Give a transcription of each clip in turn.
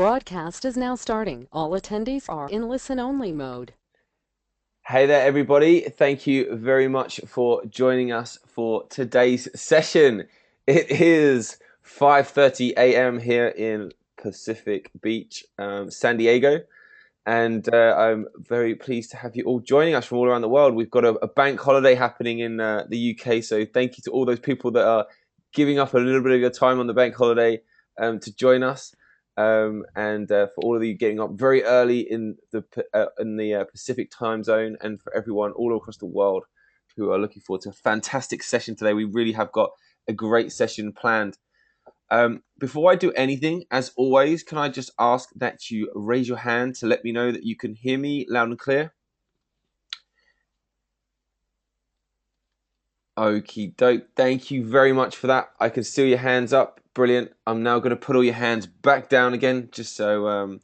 Broadcast is now starting. All attendees are in listen-only mode. Hey there, everybody. Thank you very much for joining us for today's session. It is 5:30 a.m. here in Pacific Beach, San Diego, and I'm very pleased to have you all joining us from all around the world. We've got a bank holiday happening in the UK, so thank you to all those people that are giving up a little bit of your time on the bank holiday to join us. And for all of you getting up very early in the Pacific time zone, and for everyone all across the world who are looking forward to a fantastic session today. We really have got a great session planned. Before I do anything, as always, can I just ask that you raise your hand to let me know that you can hear me loud and clear? Okie doke. Thank you very much for that. I can see your hands up. Brilliant. I'm now going to put all your hands back down again, just so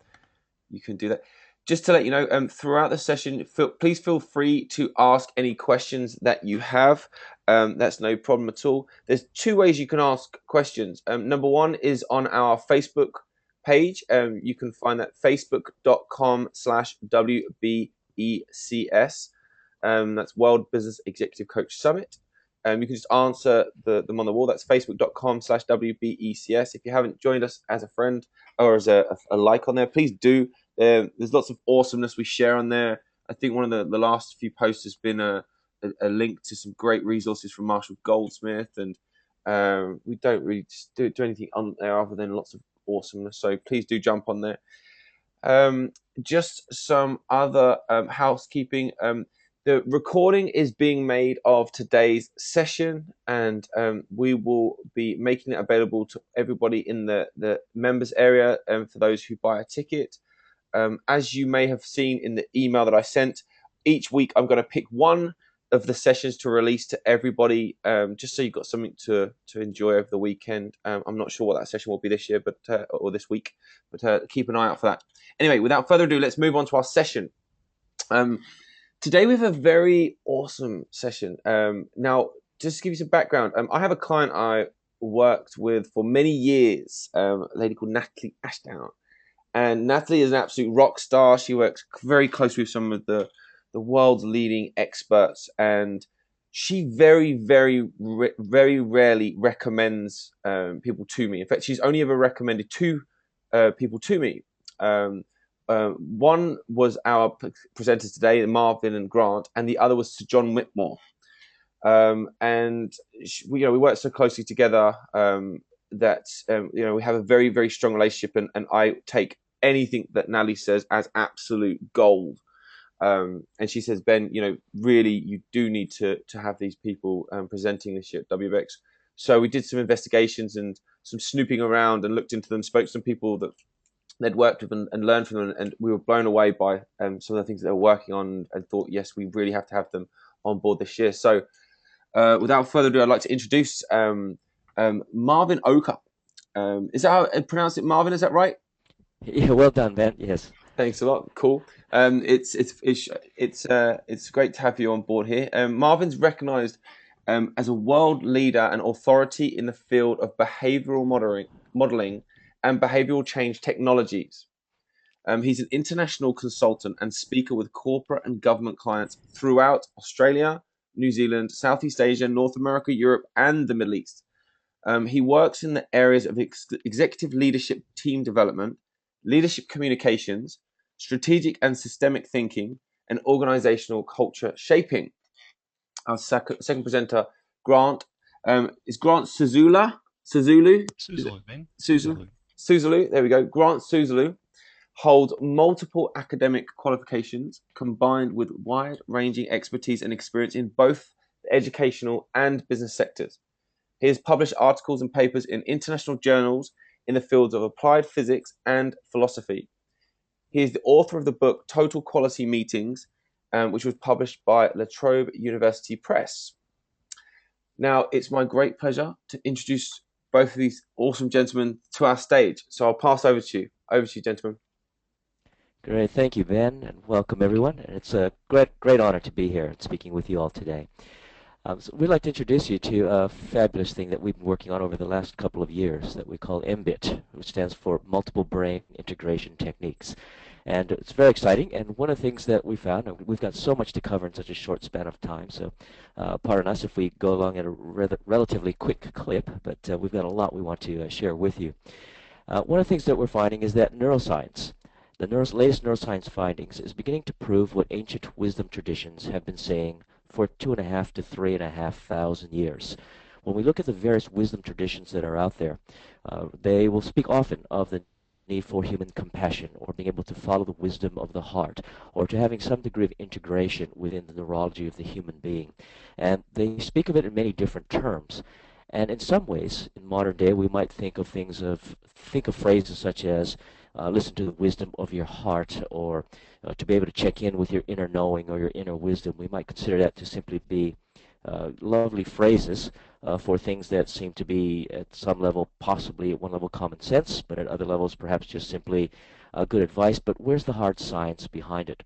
you can do that. Just to let you know, throughout the session, please feel free to ask any questions that you have. That's no problem at all. There's two ways you can ask questions. Number one is on our Facebook page. You can find that facebook.com/WBECS. That's World Business Executive Coach Summit. You can just answer them on the wall. That's facebook.com/WBECS. If you haven't joined us as a friend or as a like on there, please do. There's lots of awesomeness we share on there. I think one of the last few posts has been a link to some great resources from Marshall Goldsmith, and we don't really just do anything on there other than lots of awesomeness. So please do jump on there. Just some other housekeeping. The recording is being made of today's session, and we will be making it available to everybody in the members area, for those who buy a ticket. As you may have seen in the email that I sent, each week I'm going to pick one of the sessions to release to everybody, just so you've got something to enjoy over the weekend. I'm not sure what that session will be this year, or this week, but keep an eye out for that. Anyway, without further ado, let's move on to our session. Today we have a very awesome session. Now, just to give you some background, I have a client I worked with for many years, a lady called Natalie Ashdown. And Natalie is an absolute rock star. She works very closely with some of the world's leading experts, and she very rarely recommends people to me. In fact, she's only ever recommended two people to me. One was our presenters today, Marvin and Grant, and the other was Sir John Whitmore. And we work so closely together that we have a very strong relationship, and I take anything that Natalie says as absolute gold. And she says, Ben, really, you do need to have these people presenting this year at WBECS. So we did some investigations and some snooping around and looked into them, spoke to some people that they'd worked with and learned from them, and we were blown away by some of the things that they're working on, and thought, yes, we really have to have them on board this year. So without further ado, I'd like to introduce Marvin Oka. Is that how I pronounce it, Marvin? Is that right? Yeah, well done, Ben. Yes. Thanks a lot. Cool. It's great to have you on board here. Marvin's recognised as a world leader and authority in the field of behavioural modelling and behavioural change technologies. He's an international consultant and speaker with corporate and government clients throughout Australia, New Zealand, Southeast Asia, North America, Europe, and the Middle East. He works in the areas of executive leadership, team development, leadership communications, strategic and systemic thinking, and organizational culture shaping. Our second presenter, Grant, is Grant Soosalu? Soosalu, Ben. Soosalu, there we go. Grant Soosalu holds multiple academic qualifications combined with wide-ranging expertise and experience in both the educational and business sectors. He has published articles and papers in international journals in the fields of applied physics and philosophy. He is the author of the book Total Quality Meetings, which was published by La Trobe University Press. Now, it's my great pleasure to introduce both of these awesome gentlemen to our stage. So I'll pass over to you. Over to you, gentlemen. Great. Thank you, Ben, and welcome everyone. And it's a great honor to be here and speaking with you all today. So we'd like to introduce you to a fabulous thing that we've been working on over the last couple of years that we call mBIT, which stands for Multiple Brain Integration Techniques. And it's very exciting, and one of the things that we found, and we've got so much to cover in such a short span of time, so pardon us if we go along at a relatively quick clip, but we've got a lot we want to share with you. One of the things that we're finding is that neuroscience, the latest neuroscience findings, is beginning to prove what ancient wisdom traditions have been saying for 2,500 to 3,500 years. When we look at the various wisdom traditions that are out there, they will speak often of the need for human compassion, or being able to follow the wisdom of the heart, or to having some degree of integration within the neurology of the human being. And they speak of it in many different terms. And in some ways, in modern day, we might think of phrases such as listen to the wisdom of your heart, or to be able to check in with your inner knowing or your inner wisdom. We might consider that to simply be lovely phrases for things that seem to be at some level, possibly at one level, common sense, but at other levels perhaps just simply good advice. But where's the hard science behind it?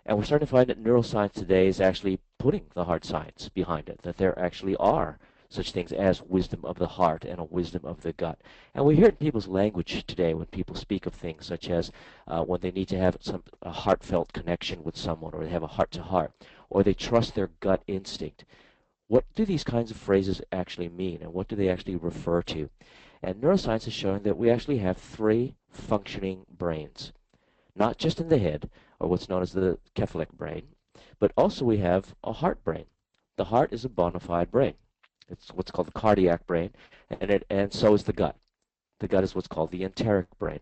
And we're starting to find that neuroscience today is actually putting the hard science behind it, that there actually are such things as wisdom of the heart and a wisdom of the gut. And we hear it in people's language today when people speak of things such as when they need to have a heartfelt connection with someone, or they have a heart-to-heart, or they trust their gut instinct. What do these kinds of phrases actually mean, and what do they actually refer to? And neuroscience is showing that we actually have three functioning brains, not just in the head, or what's known as the cephalic brain, but also we have a heart brain. The heart is a bona fide brain. It's what's called the cardiac brain, and so is the gut. The gut is what's called the enteric brain.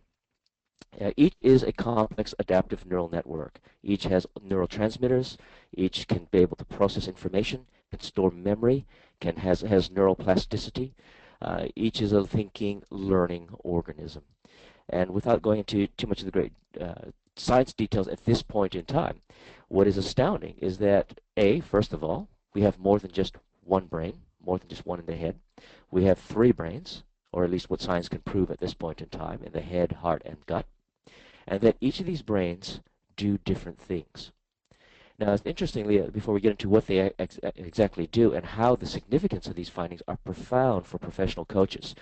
Each is a complex adaptive neural network. Each has neurotransmitters. Each can be able to process information, can store memory, has neuroplasticity. Each is a thinking, learning organism. And without going into too much of the great science details at this point in time, what is astounding is that, first of all, we have more than just one brain, more than just one in the head. We have three brains, or at least what science can prove at this point in time, in the head, heart, and gut. And that each of these brains do different things. Now, interestingly, before we get into what they exactly do and how the significance of these findings are profound for professional coaches,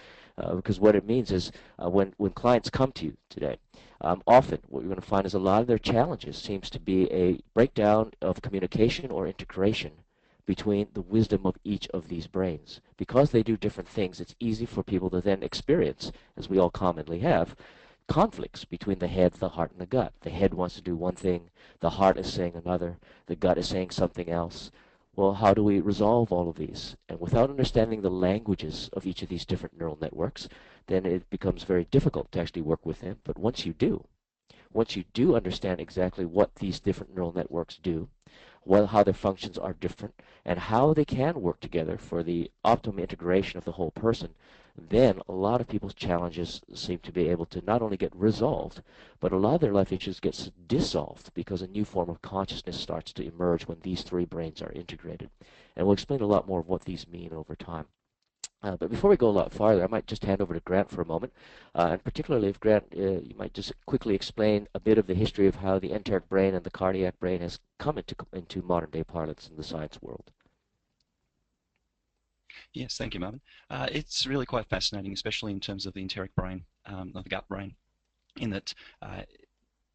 because what it means is when clients come to you today, often what you're going to find is a lot of their challenges seems to be a breakdown of communication or integration between the wisdom of each of these brains. Because they do different things, it's easy for people to then experience, as we all commonly have, conflicts between the head, the heart, and the gut. The head wants to do one thing, the heart is saying another, the gut is saying something else. Well, how do we resolve all of these? And without understanding the languages of each of these different neural networks, then it becomes very difficult to actually work with them. But once you do understand exactly what these different neural networks do, how their functions are different, and how they can work together for the optimum integration of the whole person, then a lot of people's challenges seem to be able to not only get resolved, but a lot of their life issues get dissolved because a new form of consciousness starts to emerge when these three brains are integrated. And we'll explain a lot more of what these mean over time. But before we go a lot farther, I might just hand over to Grant for a moment, and particularly if Grant, you might just quickly explain a bit of the history of how the enteric brain and the cardiac brain has come into modern day parlance in the science world. Yes, thank you, Marvin. It's really quite fascinating, especially in terms of the enteric brain, of the gut brain, in that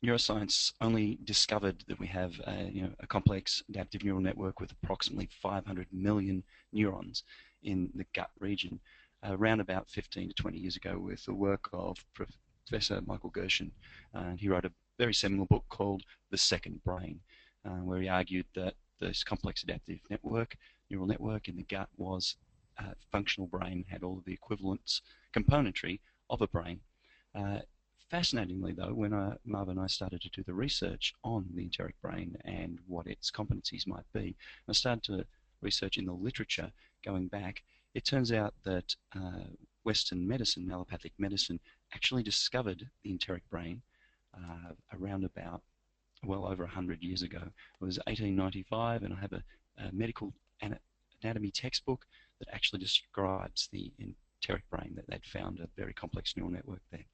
neuroscience only discovered that we have a complex adaptive neural network with approximately 500 million neurons in the gut region around about 15 to 20 years ago with the work of Professor Michael Gershon. And he wrote a very seminal book called The Second Brain, where he argued that this complex adaptive neural network in the gut was a functional brain, had all of the equivalents, componentry of a brain. Fascinatingly, though, when Marvin and I started to do the research on the enteric brain and what its competencies might be, I started to research in the literature going back. It turns out that Western medicine, allopathic medicine, actually discovered the enteric brain around about, well, over 100 years ago. It was 1895, and I have a medical anatomy textbook that actually describes the enteric brain, that they'd found a very complex neural network there.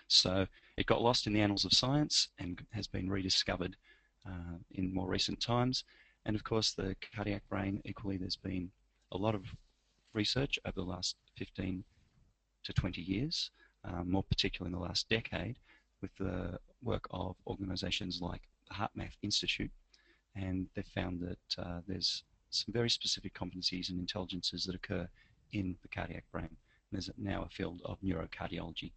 So it got lost in the annals of science and has been rediscovered in more recent times. And of course, the cardiac brain, equally, there's been a lot of research over the last 15 to 20 years, more particularly in the last decade, with the work of organizations like the HeartMath Institute. And they've found that there's some very specific competencies and intelligences that occur in the cardiac brain. And there's now a field of neurocardiology.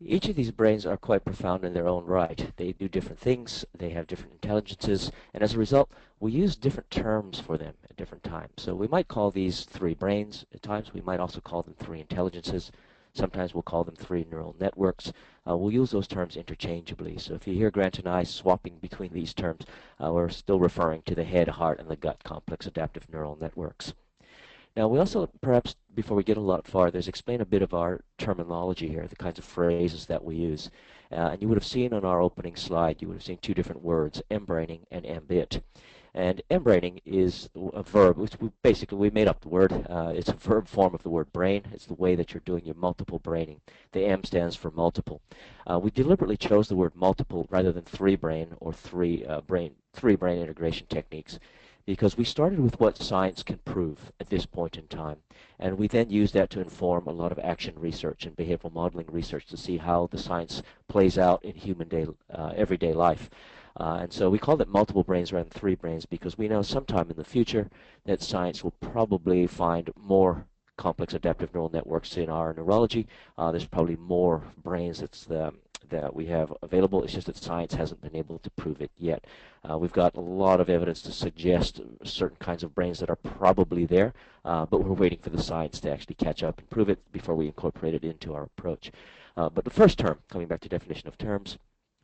Each of these brains are quite profound in their own right. They do different things, they have different intelligences, and as a result, we use different terms for them at different times. So we might call these 3 brains at times. We might also call them 3 intelligences. Sometimes we'll call them 3 neural networks. We'll use those terms interchangeably. So if you hear Grant and I swapping between these terms, we're still referring to the head, heart, and the gut complex adaptive neural networks. Now, we also, perhaps before we get a lot farther, is explain a bit of our terminology here, the kinds of phrases that we use. And you would have seen on our opening slide, you would have seen 2 different words, mBraining and mBIT. And mBraining is a verb, which we made up the word. It's a verb form of the word brain. It's the way that you're doing your multiple braining. The M stands for multiple. We deliberately chose the word multiple rather than 3 brain or 3 brain integration techniques, because we started with what science can prove at this point in time, and we then used that to inform a lot of action research and behavioral modeling research to see how the science plays out in human everyday life. And so we called it multiple brains rather than 3 brains because we know sometime in the future that science will probably find more complex adaptive neural networks in our neurology. There's probably more brains that we have available. It's just that science hasn't been able to prove it yet. We've got a lot of evidence to suggest certain kinds of brains that are probably there, but we're waiting for the science to actually catch up and prove it before we incorporate it into our approach. But the first term, coming back to definition of terms,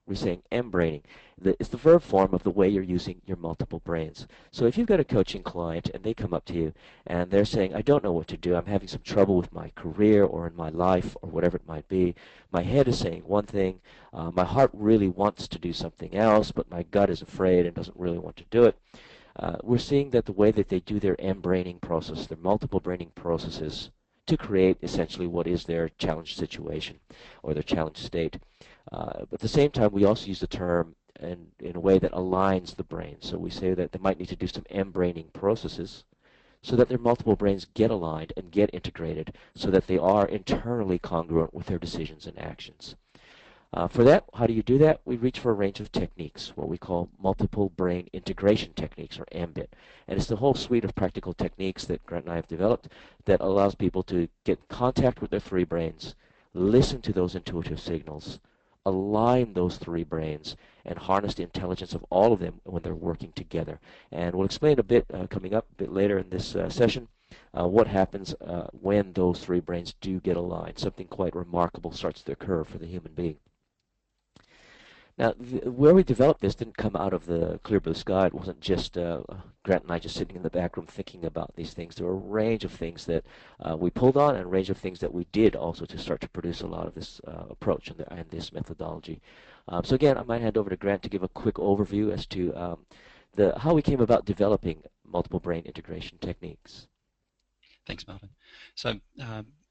we're saying mBraining. It's the verb form of the way you're using your multiple brains. So if you've got a coaching client and they come up to you and they're saying, I don't know what to do, I'm having some trouble with my career or in my life or whatever it might be. My head is saying one thing, my heart really wants to do something else, but my gut is afraid and doesn't really want to do it. We're seeing that the way that they do their mBraining process, their multiple braining processes, to create essentially what is their challenge situation or their challenge state. But at the same time, we also use the term in a way that aligns the brain. So we say that they might need to do some mBraining processes so that their multiple brains get aligned and get integrated so that they are internally congruent with their decisions and actions. For that, how do you do that? We reach for a range of techniques, what we call multiple brain integration techniques, or mBIT. And it's the whole suite of practical techniques that Grant and I have developed that allows people to get in contact with their 3 brains, listen to those intuitive signals, align those 3 brains, and harness the intelligence of all of them when they're working together. And we'll explain a bit coming up a bit later in this session what happens when those 3 brains do get aligned. Something quite remarkable starts to occur for the human being. Now, where we developed this didn't come out of the clear blue sky. It wasn't just Grant and I just sitting in the back room thinking about these things. There were a range of things that we pulled on and a range of things that we did also to start to produce a lot of this approach and this methodology. So again, I might hand over to Grant to give a quick overview as to how we came about developing multiple brain integration techniques. Thanks, Marvin. So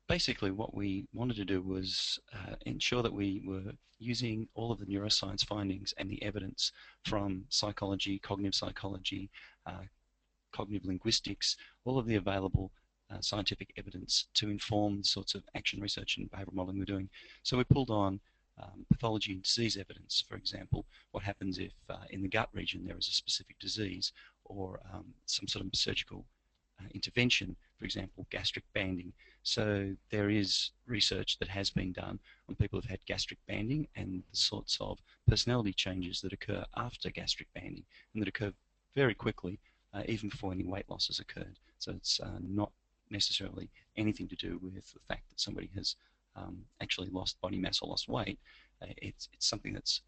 basically what we wanted to do was ensure that we were using all of the neuroscience findings and the evidence from psychology, cognitive linguistics, all of the available scientific evidence to inform the sorts of action research and behavioral modeling we're doing. So we pulled on pathology and disease evidence. For example, what happens if in the gut region there is a specific disease or some sort of surgical intervention, for example, gastric banding. So there is research that has been done on people who've had gastric banding and the sorts of personality changes that occur after gastric banding and that occur very quickly, even before any weight loss has occurred. So it's not necessarily anything to do with the fact that somebody has actually lost body mass or lost weight. It's something that's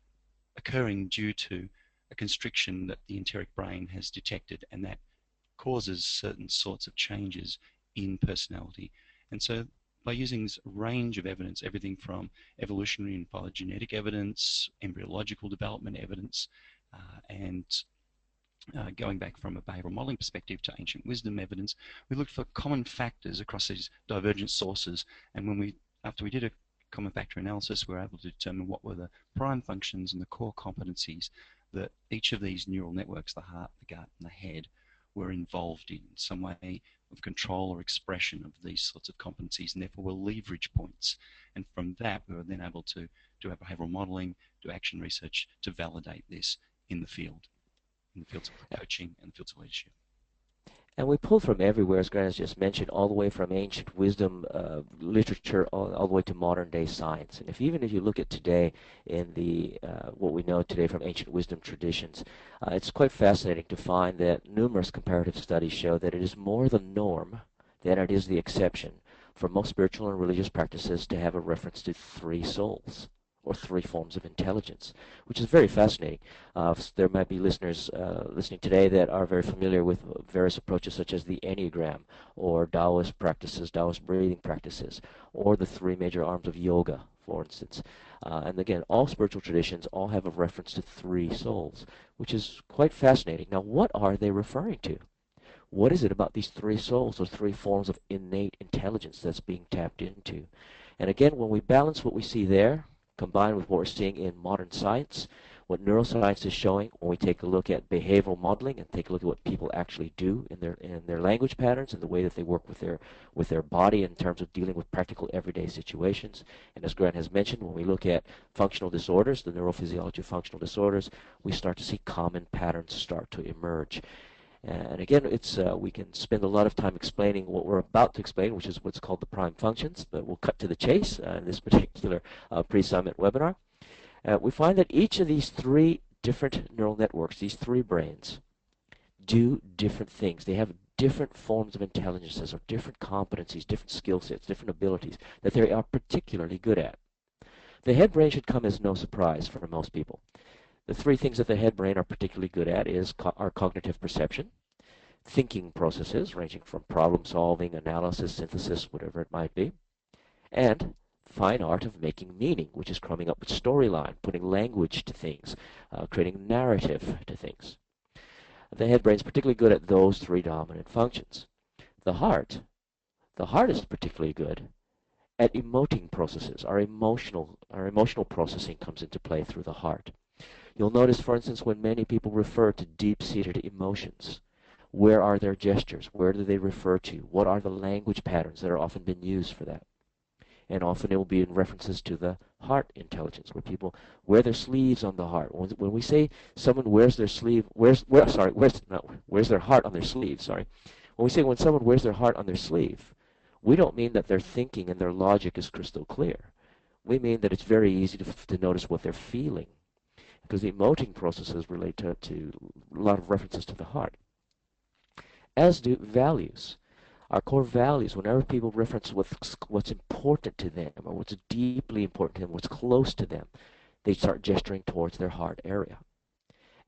occurring due to a constriction that the enteric brain has detected, and that causes certain sorts of changes in personality. And so by using this range of evidence, everything from evolutionary and phylogenetic evidence, embryological development evidence, and going back from a behavioral modeling perspective to ancient wisdom evidence, we looked for common factors across these divergent sources. And after we did a common factor analysis, we were able to determine what were the prime functions and the core competencies that each of these neural networks, the heart, the gut, and the head, were involved in some way of control or expression of these sorts of competencies, and therefore were leverage points. And from that, we were then able to do our behavioral modeling, do action research to validate this in the fields of coaching and the fields of leadership. And we pull from everywhere, as Grant has just mentioned, all the way from ancient wisdom literature all the way to modern day science. And even if you look at today in the what we know today from ancient wisdom traditions, it's quite fascinating to find that numerous comparative studies show that it is more the norm than it is the exception for most spiritual and religious practices to have a reference to three souls, or three forms of intelligence, which is very fascinating. There might be listeners listening today that are very familiar with various approaches such as the Enneagram, or Taoist practices, Taoist breathing practices, or the three major arms of yoga, for instance. And again, all spiritual traditions all have a reference to three souls, which is quite fascinating. Now, what are they referring to? What is it about these three souls, or three forms of innate intelligence that's being tapped into? And again, when we balance what we see there, combined with what we're seeing in modern science, what neuroscience is showing, when we take a look at behavioral modeling and take a look at what people actually do in their language patterns and the way that they work with their body in terms of dealing with practical everyday situations. And as Grant has mentioned, when we look at functional disorders, the neurophysiology of functional disorders, we start to see common patterns start to emerge. And again, we can spend a lot of time explaining what we're about to explain, which is what's called the prime functions, but we'll cut to the chase in this particular pre-summit webinar. We find that each of these three different neural networks, these three brains, do different things. They have different forms of intelligences, or different competencies, different skill sets, different abilities that they are particularly good at. The head brain should come as no surprise for most people. The three things that the head brain are particularly good at are cognitive perception, thinking processes ranging from problem solving, analysis, synthesis, whatever it might be, and fine art of making meaning, which is coming up with storyline, putting language to things, creating narrative to things. The head brain is particularly good at those three dominant functions. The heart is particularly good at emoting processes. Our emotional processing comes into play through the heart. You'll notice, for instance, when many people refer to deep-seated emotions, where are their gestures? Where do they refer to? What are the language patterns that are often been used for that? And often it will be in references to the heart intelligence, where people wear their sleeves on the heart. When we say someone wears their heart on their sleeve, sorry. When we say when someone wears their heart on their sleeve, we don't mean that their thinking and their logic is crystal clear. We mean that it's very easy to notice what they're feeling, because the emoting processes relate to a lot of references to the heart. As do values. Our core values, whenever people reference what's important to them, or what's deeply important to them, what's close to them, they start gesturing towards their heart area.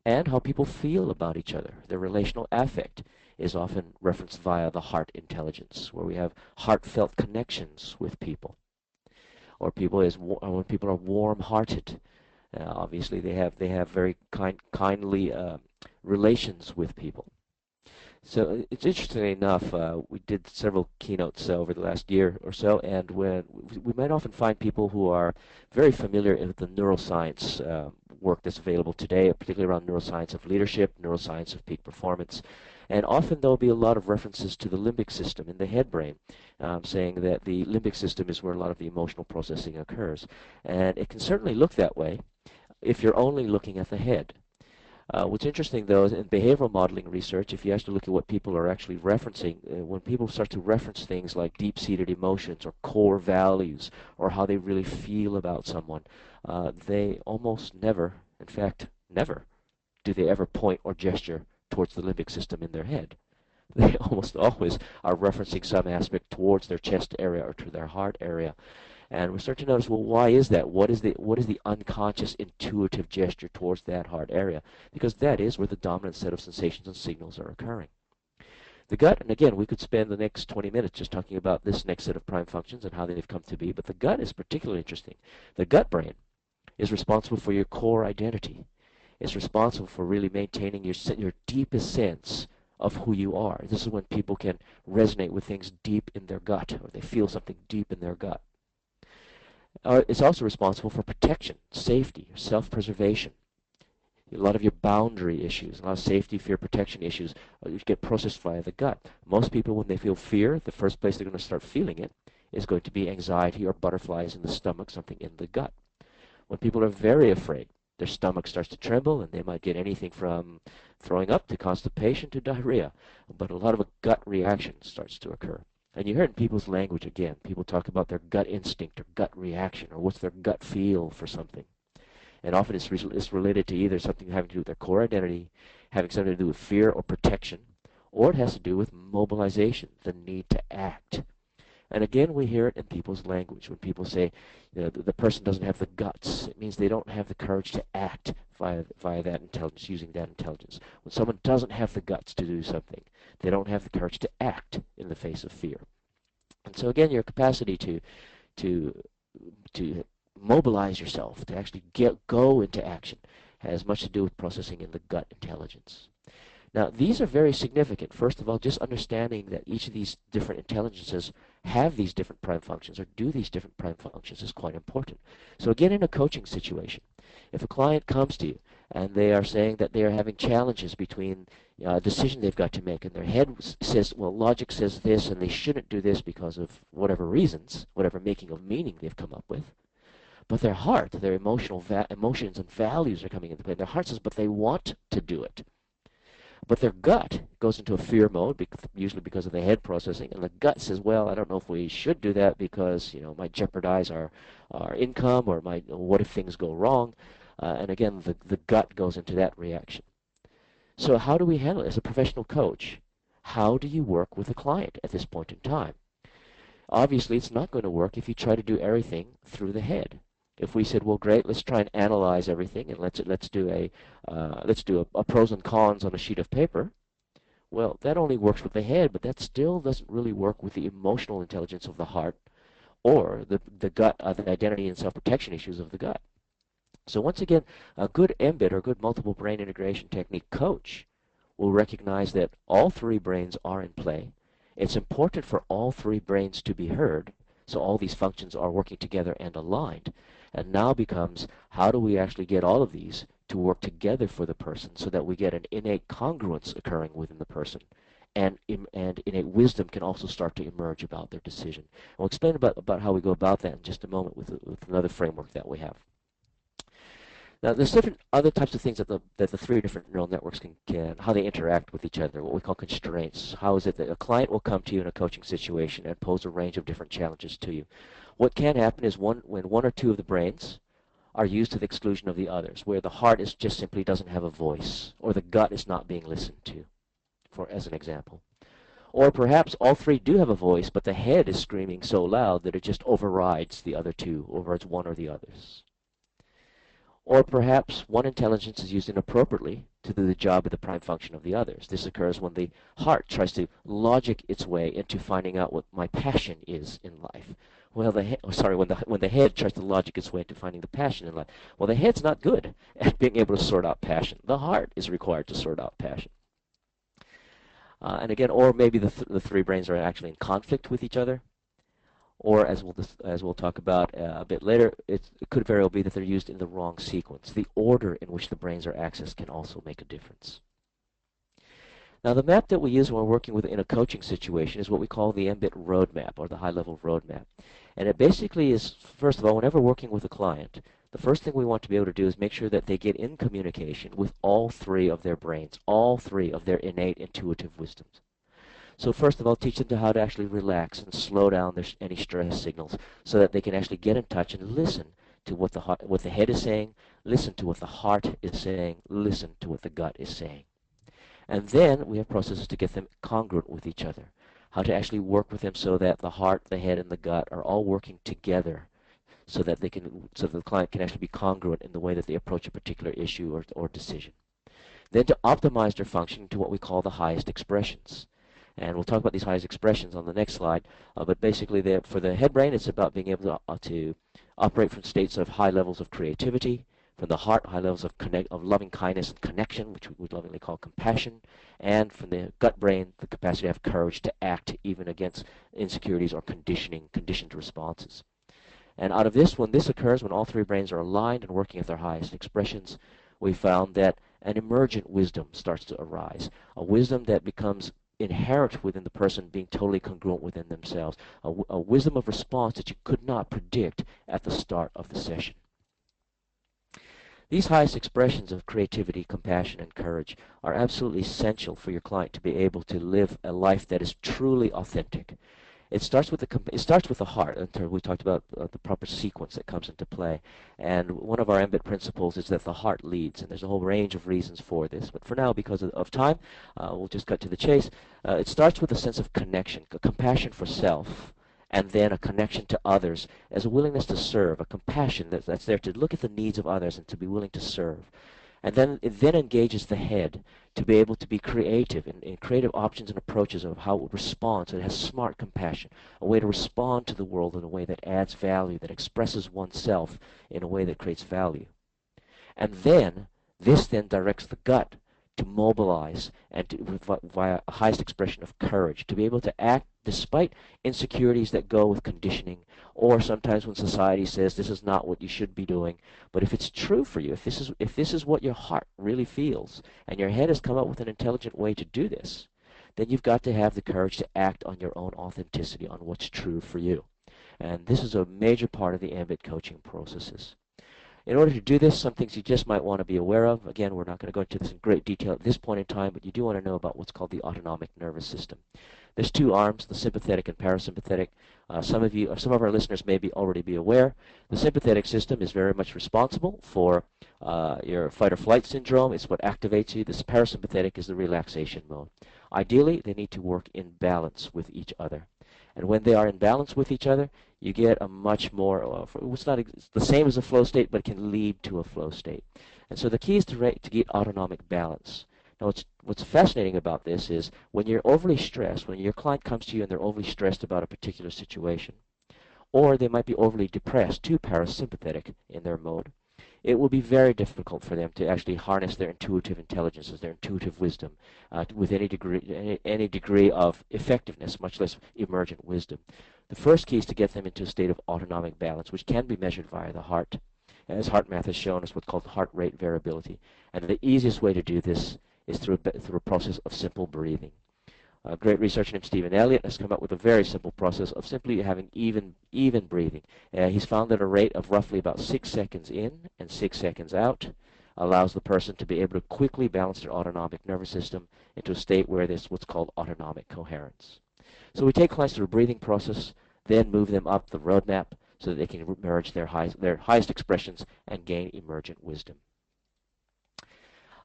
And how people feel about each other. Their relational affect is often referenced via the heart intelligence, where we have heartfelt connections with people. Or when people are warm-hearted. Obviously, they have very kindly relations with people. So it's interesting enough, we did several keynotes over the last year or so, and when we might often find people who are very familiar with the neuroscience work that's available today, particularly around neuroscience of leadership, neuroscience of peak performance. And often there'll be a lot of references to the limbic system in the head brain, saying that the limbic system is where a lot of the emotional processing occurs. And it can certainly look that way if you're only looking at the head. What's interesting, though, is in behavioral modeling research, if you actually look at what people are actually referencing, when people start to reference things like deep-seated emotions or core values or how they really feel about someone, they almost never, in fact, never, do they ever point or gesture towards the limbic system in their head. They almost always are referencing some aspect towards their chest area or to their heart area. And we start to notice, well, why is that? What is the unconscious intuitive gesture towards that heart area? Because that is where the dominant set of sensations and signals are occurring. The gut, and again, we could spend the next 20 minutes just talking about this next set of prime functions and how they've come to be, but the gut is particularly interesting. The gut brain is responsible for your core identity. It's responsible for really maintaining your deepest sense of who you are. This is when people can resonate with things deep in their gut, or they feel something deep in their gut. It's also responsible for protection, safety, self-preservation. A lot of your boundary issues, a lot of safety, fear, protection issues get processed via the gut. Most people, when they feel fear, the first place they're going to start feeling it is going to be anxiety or butterflies in the stomach, something in the gut. When people are very afraid, their stomach starts to tremble, and they might get anything from throwing up to constipation to diarrhea. But a lot of a gut reaction starts to occur. And you hear it in people's language again. People talk about their gut instinct or gut reaction, or what's their gut feel for something. And often it's related to either something having to do with their core identity, having something to do with fear or protection, or it has to do with mobilization, the need to act. And again, we hear it in people's language. When people say, the person doesn't have the guts, it means they don't have the courage to act via that intelligence, using that intelligence. When someone doesn't have the guts to do something, they don't have the courage to act in the face of fear. And so again, your capacity to mobilize yourself, to actually go into action, has much to do with processing in the gut intelligence. Now, these are very significant. First of all, just understanding that each of these different intelligences have these different prime functions or do these different prime functions is quite important. So again, in a coaching situation, if a client comes to you and they are saying that they are having challenges between a decision they've got to make, and their head says, well, logic says this, and they shouldn't do this because of whatever reasons, whatever making of meaning they've come up with, but their heart, their emotions and values are coming into play. Their heart says, but they want to do it. But their gut goes into a fear mode, usually because of the head processing, and the gut says, well, I don't know if we should do that because, it might jeopardize our income, or what if things go wrong? And again, the gut goes into that reaction. So how do we handle it? As a professional coach, how do you work with a client at this point in time? Obviously, it's not going to work if you try to do everything through the head. If we said, well, great, let's try and analyze everything, and let's do a pros and cons on a sheet of paper. Well, that only works with the head, but that still doesn't really work with the emotional intelligence of the heart, or the gut, the identity and self-protection issues of the gut. So once again, a good mBIT, or good multiple brain integration technique coach, will recognize that all three brains are in play. It's important for all three brains to be heard, so all these functions are working together and aligned. And now becomes, how do we actually get all of these to work together for the person so that we get an innate congruence occurring within the person, and innate wisdom can also start to emerge about their decision. And we'll explain about how we go about that in just a moment with another framework that we have. Now, there's different other types of things that the three different neural networks can, how they interact with each other, what we call constraints. How is it that a client will come to you in a coaching situation and pose a range of different challenges to you? What can happen is when one or two of the brains are used to the exclusion of the others, where the heart just simply doesn't have a voice, or the gut is not being listened to, as an example. Or perhaps all three do have a voice, but the head is screaming so loud that it just overrides the other two, overrides one or the others. Or perhaps one intelligence is used inappropriately to do the job of the prime function of the others. This occurs when the heart tries to logic its way into finding out what my passion is in life. Well, when the head tries to logic its way into finding the passion in life. Well, the head's not good at being able to sort out passion. The heart is required to sort out passion. And again, or maybe the three brains are actually in conflict with each other. Or, as we'll talk about a bit later, it could very well be that they're used in the wrong sequence. The order in which the brains are accessed can also make a difference. Now, the map that we use when we're working in a coaching situation is what we call the mBIT roadmap, or the high-level roadmap. And it basically is, first of all, whenever working with a client, the first thing we want to be able to do is make sure that they get in communication with all three of their brains, all three of their innate intuitive wisdoms. So first of all, teach them how to actually relax and slow down any stress signals so that they can actually get in touch and listen to what the head is saying, listen to what the heart is saying, listen to what the gut is saying. And then we have processes to get them congruent with each other, how to actually work with them so that the heart, the head, and the gut are all working together so that the client can actually be congruent in the way that they approach a particular issue or decision. Then to optimize their function to what we call the highest expressions. And we'll talk about these highest expressions on the next slide. But basically, for the head brain, it's about being able to operate from states of high levels of creativity. From the heart, high levels of loving kindness and connection, which we would lovingly call compassion. And from the gut brain, the capacity to have courage to act even against insecurities or conditioned responses. And out of this, when this occurs, when all three brains are aligned and working at their highest expressions, we found that an emergent wisdom starts to arise, a wisdom that becomes inherent within the person being totally congruent within themselves, a wisdom of response that you could not predict at the start of the session. These highest expressions of creativity, compassion, and courage are absolutely essential for your client to be able to live a life that is truly authentic. It starts with the heart. We talked about the proper sequence that comes into play, and one of our mBIT principles is that the heart leads, and there's a whole range of reasons for this. But for now, because of time, we'll just cut to the chase. It starts with a sense of connection, a compassion for self, and then a connection to others, as a willingness to serve, a compassion that's there to look at the needs of others and to be willing to serve. And then it then engages the head to be able to be creative in creative options and approaches of how it responds. It has smart compassion, a way to respond to the world in a way that adds value, that expresses oneself in a way that creates value. And then this then directs the gut to mobilize and to, via a highest expression of courage, to be able to act despite insecurities that go with conditioning, or sometimes when society says this is not what you should be doing. But if it's true for you, if this is what your heart really feels, and your head has come up with an intelligent way to do this, then you've got to have the courage to act on your own authenticity, on what's true for you. And this is a major part of the mBIT coaching processes. In order to do this, some things you just might want to be aware of. Again, we're not going to go into this in great detail at this point in time, but you do want to know about what's called the autonomic nervous system. There's two arms, the sympathetic and parasympathetic. Some of our listeners may already be aware. The sympathetic system is very much responsible for your fight or flight syndrome. It's what activates you. This parasympathetic is the relaxation mode. Ideally, they need to work in balance with each other. And when they are in balance with each other, you get a much more, it's not the same as a flow state, but it can lead to a flow state. And so the key is to get autonomic balance. Now, what's fascinating about this is when you're overly stressed, when your client comes to you and they're overly stressed about a particular situation, or they might be overly depressed, too parasympathetic in their mode, it will be very difficult for them to actually harness their intuitive intelligences, their intuitive wisdom, with any degree of effectiveness, much less emergent wisdom. The first key is to get them into a state of autonomic balance, which can be measured via the heart. As HeartMath has shown us, what's called heart rate variability. And the easiest way to do this is through a process of simple breathing. A great researcher named Stephen Elliott has come up with a very simple process of simply having even breathing. He's found that a rate of roughly about 6 seconds in and 6 seconds out allows the person to be able to quickly balance their autonomic nervous system into a state where there's what's called autonomic coherence. So we take clients through a breathing process, then move them up the roadmap so that they can emerge their highest expressions and gain emergent wisdom.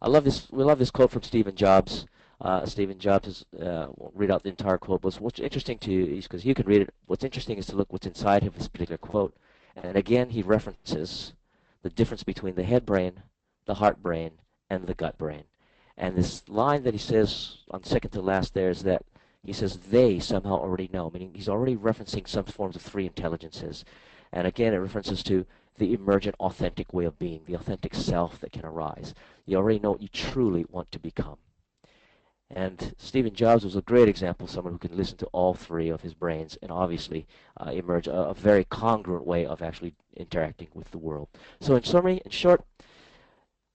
We love this quote from Stephen Jobs. Stephen Jobs won't read out the entire quote, but what's interesting to you is, because you can read it, what's interesting is to look what's inside of this particular quote. And again, he references the difference between the head brain, the heart brain, and the gut brain. And this line that he says on second to last there is that he says they somehow already know, meaning he's already referencing some forms of three intelligences. And again, it references to the emergent authentic way of being, the authentic self that can arise. You already know what you truly want to become. And Stephen Jobs was a great example of someone who can listen to all three of his brains and obviously emerge a very congruent way of actually interacting with the world. So in summary, in short,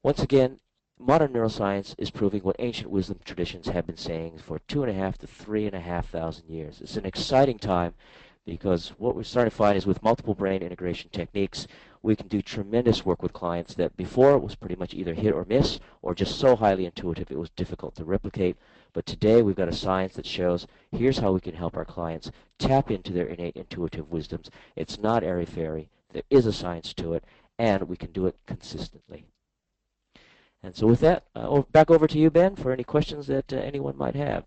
once again, modern neuroscience is proving what ancient wisdom traditions have been saying for 2,500 to 3,500 years. It's an exciting time because what we're starting to find is with multiple brain integration techniques, we can do tremendous work with clients that before it was pretty much either hit or miss or just so highly intuitive it was difficult to replicate. But today we've got a science that shows here's how we can help our clients tap into their innate intuitive wisdoms. It's not airy-fairy. There is a science to it, and we can do it consistently. And so with that, back over to you, Ben, for any questions that anyone might have.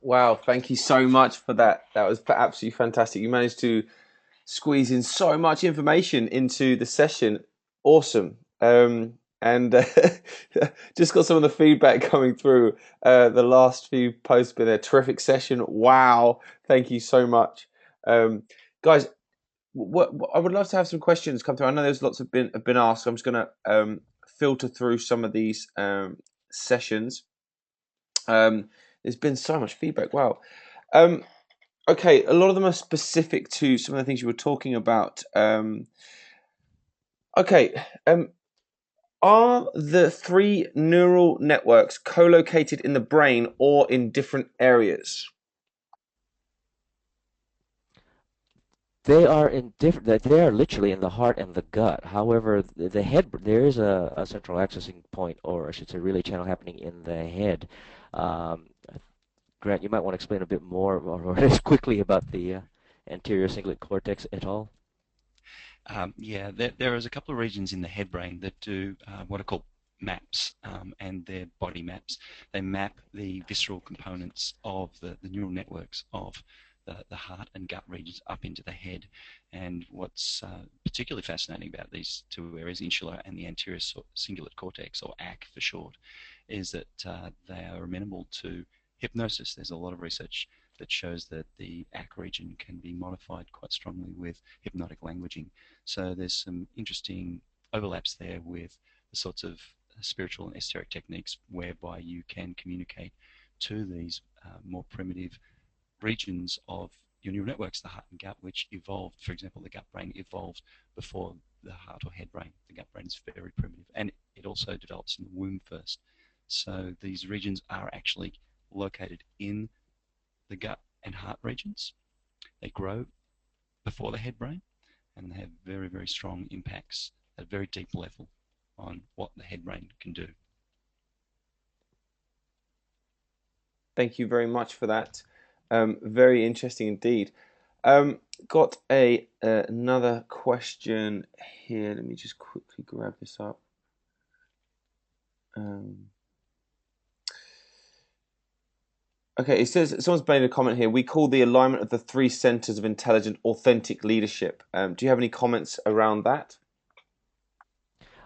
Wow, thank you so much for that. That was absolutely fantastic. You managed to squeeze in so much information into the session. Awesome. And just got some of the feedback coming through. The last few posts been a terrific session. Wow, thank you so much. Guys, I would love to have some questions come through. I know there's lots have been asked. So I'm just going to filter through some of these sessions. There's been so much feedback. Wow. Okay, a lot of them are specific to some of the things you were talking about. Are the three neural networks co-located in the brain or in different areas? They are in different. They are literally in the heart and the gut. However, the head, there is a central accessing point, or I should say, relay channel happening in the head. Um, Grant, you might want to explain a bit more, or just quickly, about the anterior cingulate cortex et al. Yeah, there is a couple of regions in the head brain that do what are called maps, and they're body maps. They map the visceral components of the neural networks of the heart and gut regions up into the head. And what's particularly fascinating about these two areas, insular and the anterior cingulate cortex, or AC for short, is that they are amenable to hypnosis. There's a lot of research that shows that the AC region can be modified quite strongly with hypnotic languaging. So there's some interesting overlaps there with the sorts of spiritual and esoteric techniques whereby you can communicate to these more primitive regions of your neural networks, the heart and gut, which evolved. For example, the gut brain evolved before the heart or head brain. The gut brain is very primitive, and it also develops in the womb first. So these regions are actually located in the gut and heart regions. They grow before the head brain, and they have very, very strong impacts at a very deep level on what the head brain can do. Thank you very much for that. Very interesting indeed. Got another question here. Let me just quickly grab this up. Okay, it says, someone's made a comment here. We call the alignment of the three centers of intelligent, authentic leadership. Do you have any comments around that?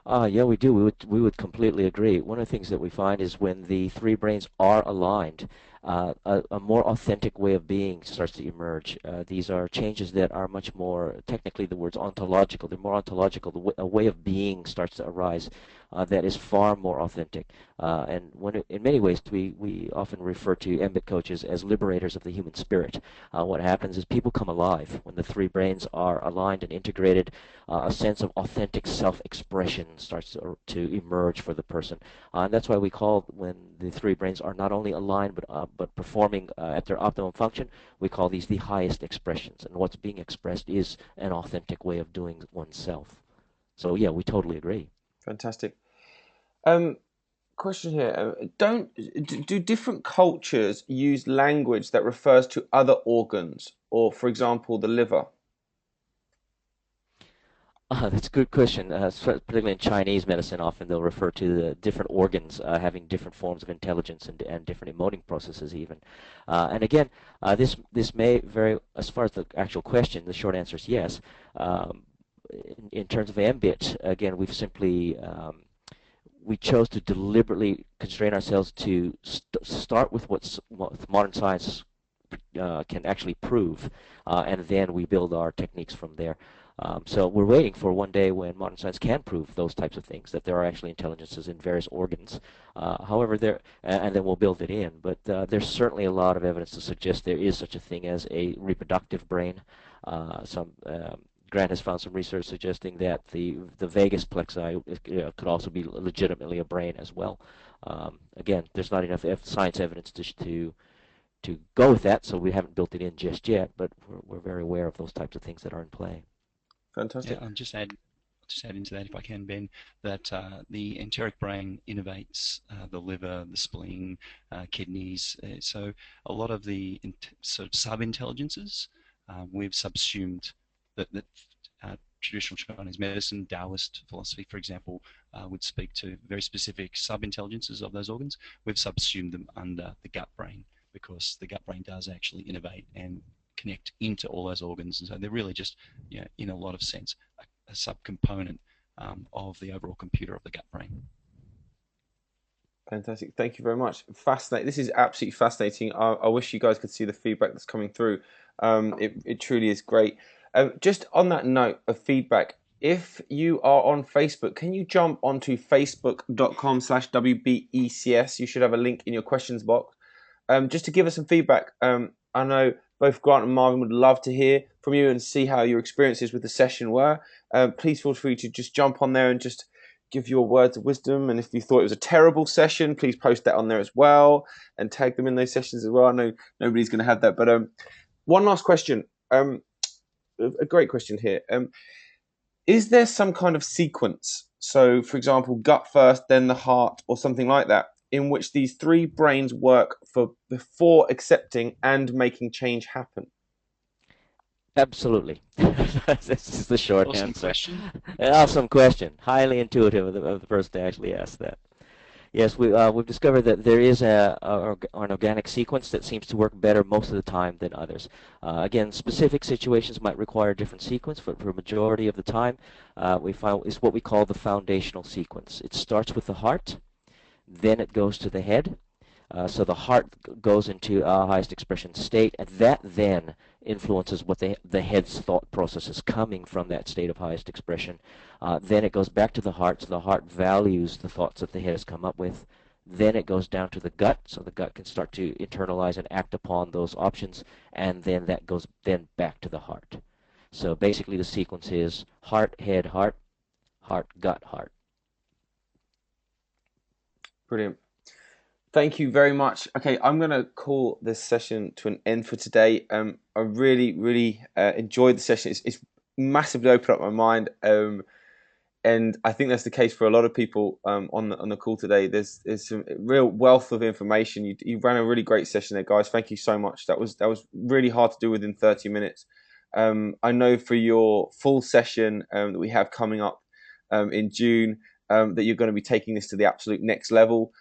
Yeah, we do. We would completely agree. One of the things that we find is when the three brains are aligned, a more authentic way of being starts to emerge. These are changes that are much more, technically the word's ontological. They're more ontological. A way of being starts to arise that is far more authentic. And in many ways, we often refer to mBIT coaches as liberators of the human spirit. What happens is people come alive when the three brains are aligned and integrated. A sense of authentic self-expression starts to emerge for the person. And that's why we call, when the three brains are not only aligned but performing at their optimum function, we call these the highest expressions. And what's being expressed is an authentic way of doing oneself. So yeah, we totally agree. Fantastic. Question here. Do different cultures use language that refers to other organs, or for example, the liver? That's a good question. Particularly in Chinese medicine, often they'll refer to the different organs having different forms of intelligence and different emoting processes even. And again, this may vary. As far as the actual question, the short answer is yes. In terms of mBIT, again, we've simply we chose to deliberately constrain ourselves to start with what modern science can actually prove, and then we build our techniques from there. So we're waiting for one day when modern science can prove those types of things, that there are actually intelligences in various organs. However, and then we'll build it in. But there's certainly a lot of evidence to suggest there is such a thing as a reproductive brain. Grant has found some research suggesting that the vagus plexi could also be legitimately a brain as well. Again, there's not enough science evidence to go with that, so we haven't built it in just yet. But we're very aware of those types of things that are in play. Fantastic. Yeah, I'll just add into that, if I can, Ben, that the enteric brain innervates the liver, the spleen, kidneys. So a lot of the sort of sub-intelligences we've subsumed that traditional Chinese medicine, Taoist philosophy, for example, would speak to very specific sub-intelligences of those organs. We've subsumed them under the gut brain because the gut brain does actually innervate and connect into all those organs, and so they're really just, in a lot of sense, a subcomponent of the overall computer of the gut brain. Fantastic. Thank you very much. Fascinating. This is absolutely fascinating. I wish you guys could see the feedback that's coming through. It truly is great. Just on that note of feedback, if you are on Facebook, can you jump onto facebook.com/WBECS? You should have a link in your questions box. Just to give us some feedback. I know both Grant and Marvin would love to hear from you and see how your experiences with the session were. Please feel free to just jump on there and just give your words of wisdom. And if you thought it was a terrible session, please post that on there as well and tag them in those sessions as well. I know nobody's going to have that, but one last question. A great question here. Is there some kind of sequence? So, for example, gut first, then the heart, or something like that, in which these three brains work for before accepting and making change happen? Absolutely. This is the short Awesome answer. question. Awesome question. Highly intuitive of the person to actually ask that. Yes, we've discovered that there is an organic sequence that seems to work better most of the time than others. Again, specific situations might require a different sequence, but for a majority of the time, we find is what we call the foundational sequence. It starts with the heart, then it goes to the head. So the heart goes into our highest expression state, and that then influences what the head's thought process is coming from that state of highest expression. Then it goes back to the heart, so the heart values the thoughts that the head has come up with. Then it goes down to the gut, so the gut can start to internalize and act upon those options, and then that goes then back to the heart. So basically the sequence is heart, head, heart, heart, gut, heart. Brilliant. Thank you very much. Okay, I'm going to call this session to an end for today. I really, really enjoyed the session. It's massively opened up my mind, and I think that's the case for a lot of people on the call today. There's some real wealth of information. You ran a really great session there, guys. Thank you so much. That was really hard to do within 30 minutes. I know for your full session that we have coming up in June that you're going to be taking this to the absolute next level.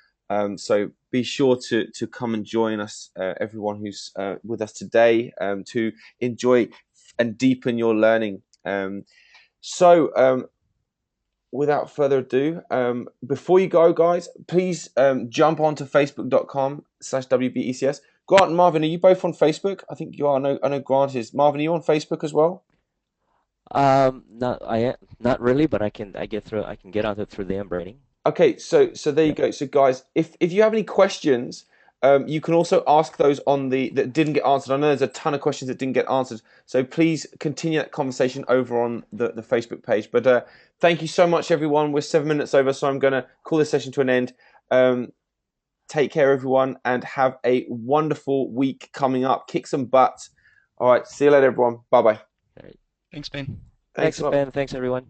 So be sure to come and join us, everyone who's with us today, to enjoy and deepen your learning. So without further ado, before you go, guys, please jump onto facebook.com/WBECS. Grant and Marvin, are you both on Facebook? I think you are. I know Grant is. Marvin, are you on Facebook as well? Not really, but I can get onto it through the mBraining. Okay, so there you go. So guys, if you have any questions, you can also ask those on that didn't get answered. I know there's a ton of questions that didn't get answered, so please continue that conversation over on the Facebook page. But thank you so much, everyone. We're 7 minutes over, so I'm going to call this session to an end. Take care, everyone, and have a wonderful week coming up. Kick some butt. All right, see you later, everyone. Bye-bye. Thanks, Ben. Thanks, Ben. Thanks, everyone.